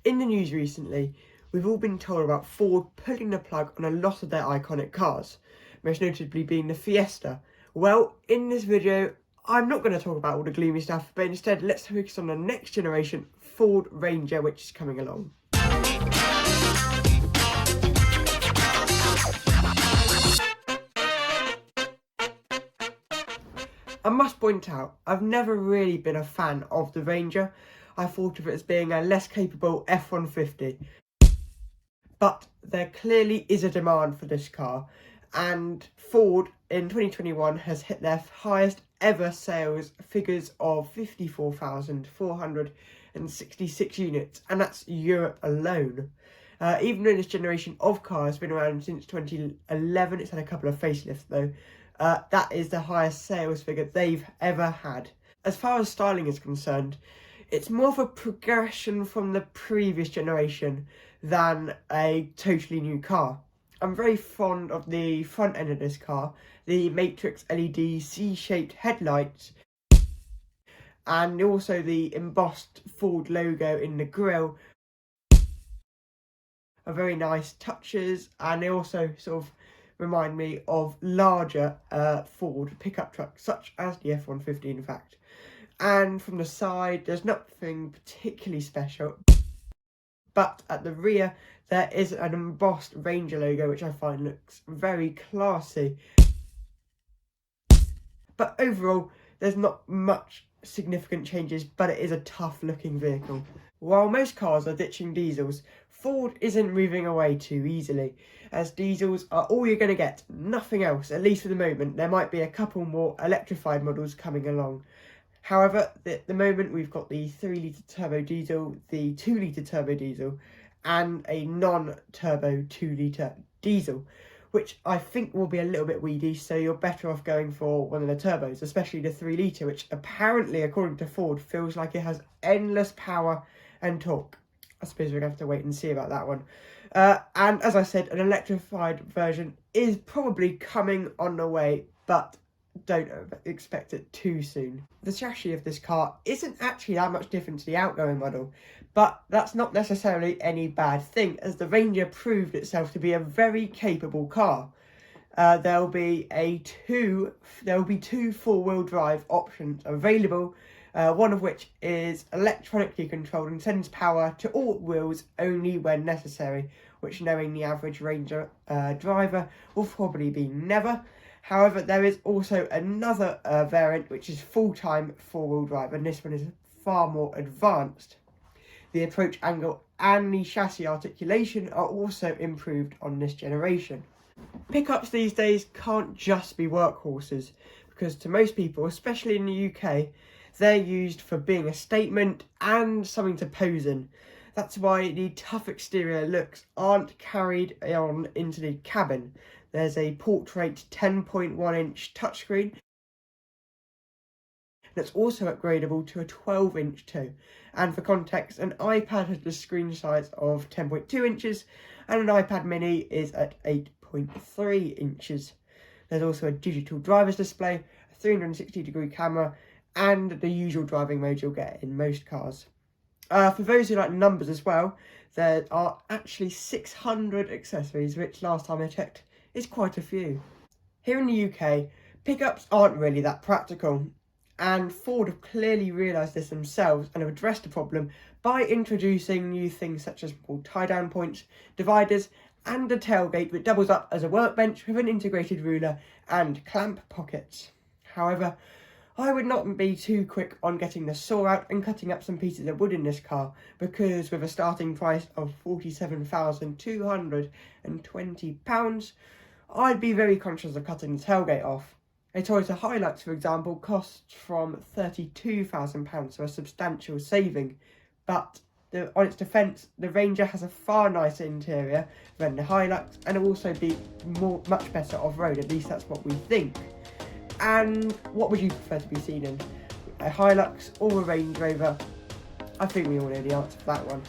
In the news recently, we've all been told about Ford pulling the plug on a lot of their iconic cars, most notably being the Fiesta. Well, in this video, I'm not going to talk about all the gloomy stuff, but instead let's focus on the next generation Ford Ranger which is coming along. I must point out, I've never really been a fan of the Ranger. I thought of it as being a less capable F-150. But there clearly is a demand for this car, and Ford in 2021 has hit their highest ever sales figures of 54,466 units, and that's Europe alone. Even though this generation of car has been around since 2011, it's had a couple of facelifts though, that is the highest sales figure they've ever had. As far as styling is concerned, it's more of a progression from the previous generation than a totally new car. I'm very fond of the front end of this car, the Matrix LED C-shaped headlights, and also the embossed Ford logo in the grille are very nice touches, and they also sort of remind me of larger Ford pickup trucks, such as the F-150 in fact. And from the side, there's nothing particularly special, but at the rear there is an embossed Ranger logo which I find looks very classy. But overall, there's not much significant changes, but it is a tough looking vehicle. While most cars are ditching diesels, Ford isn't moving away too easily, as diesels are all you're going to get, nothing else, at least for the moment. There might be a couple more electrified models coming along. However, at the moment we've got the 3-litre turbo diesel, the 2-litre turbo diesel, and a non-turbo 2-litre diesel, which I think will be a little bit weedy, so you're better off going for one of the turbos, especially the 3-litre, which apparently, according to Ford, feels like it has endless power and torque. I suppose we're going to have to wait and see about that one. And as I said, an electrified version is probably coming on the way, but don't expect it too soon. The chassis of this car isn't actually that much different to the outgoing model, but that's not necessarily any bad thing, as the Ranger proved itself to be a very capable car. There will be two 4-wheel drive options available, one of which is electronically controlled and sends power to all wheels only when necessary, which, knowing the average Ranger driver, will probably be never. However, there is also another variant which is full-time 4-wheel drive, and this one is far more advanced. The approach angle and the chassis articulation are also improved on this generation. Pickups these days can't just be workhorses, because to most people, especially in the UK, they're used for being a statement and something to pose in. That's why the tough exterior looks aren't carried on into the cabin. There's a portrait 10.1-inch touchscreen that's also upgradable to a 12-inch too. And for context, an iPad has the screen size of 10.2 inches and an iPad mini is at 8.3 inches. There's also a digital driver's display, a 360-degree camera, and the usual driving mode you'll get in most cars. For those who like numbers as well, there are actually 600 accessories, which last time I checked is quite a few. Here in the UK, pickups aren't really that practical, and Ford have clearly realised this themselves and have addressed the problem by introducing new things such as tie-down points, dividers, and a tailgate that doubles up as a workbench with an integrated ruler and clamp pockets. However, I would not be too quick on getting the saw out and cutting up some pieces of wood in this car, because with a starting price of £47,220, I'd be very conscious of cutting the tailgate off. A Toyota Hilux, for example, costs from £32,000, so a substantial saving, but on its defence, the Ranger has a far nicer interior than the Hilux, and will also be much better off-road, at least that's what we think. And what would you prefer to be seen in? A Hilux or a Range Rover? I think we all know the answer for that one.